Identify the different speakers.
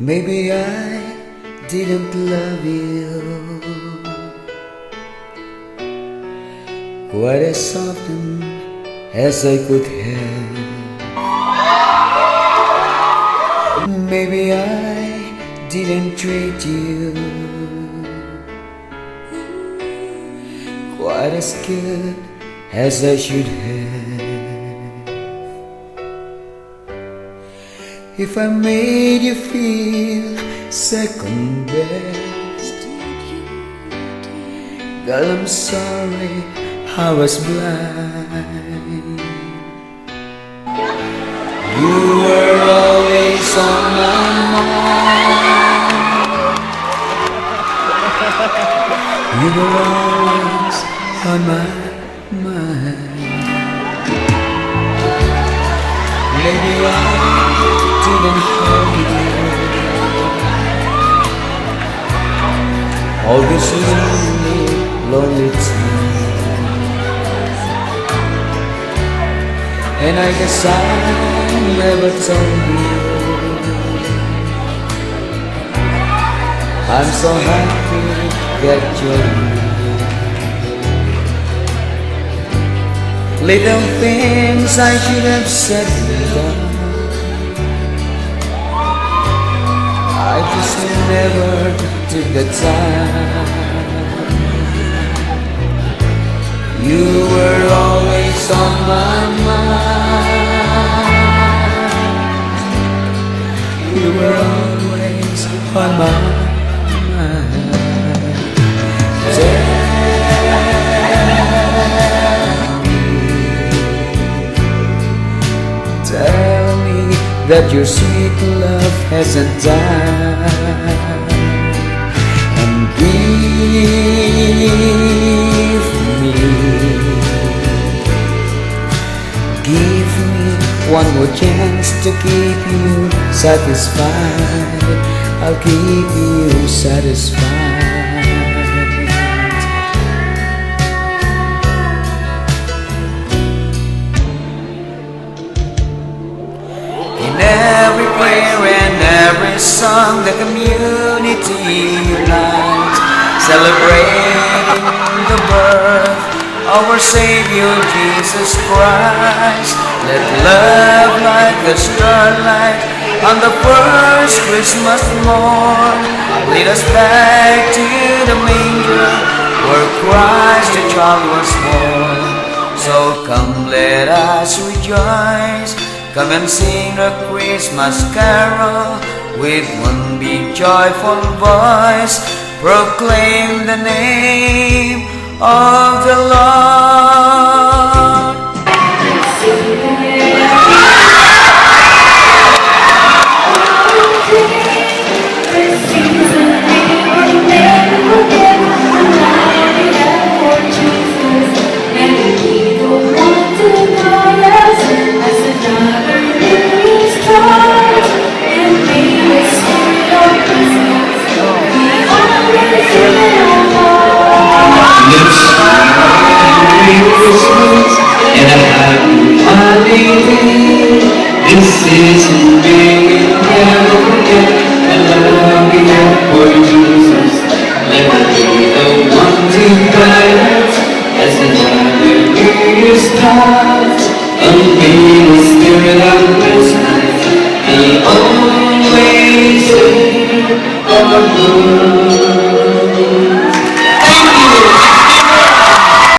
Speaker 1: Maybe I didn't love you quite as often as I could have. Maybe I didn't treat you quite as good as I should have. If I made you feel second best, girl, I'm sorry I was blind. You were always on my mind. You were always on my mind. Maybe I didn't have you all this lonely time, and I guess I never told you I'm so happy that you're here. Little things I should have said and done, I just never took the time. You were always on my mind. You were always on my mind. Tell me that your sweet love hasn't died, and give me one more chance to keep you satisfied. I'll keep you satisfied. In every prayer and every song, the community unites, celebrating the birth of our Savior Jesus Christ. Let love like the starlight on the first Christmas morn lead us back to the manger where Christ the child was born. So come, let us rejoice. Come and sing a Christmas carol with one big joyful voice. Proclaim the name of the Lord.
Speaker 2: This season being never again, and love again for Jesus. Let me be the one to guide us as the Hallelujah starts. Unveil the spirit of Christmas, the always Savior of the world.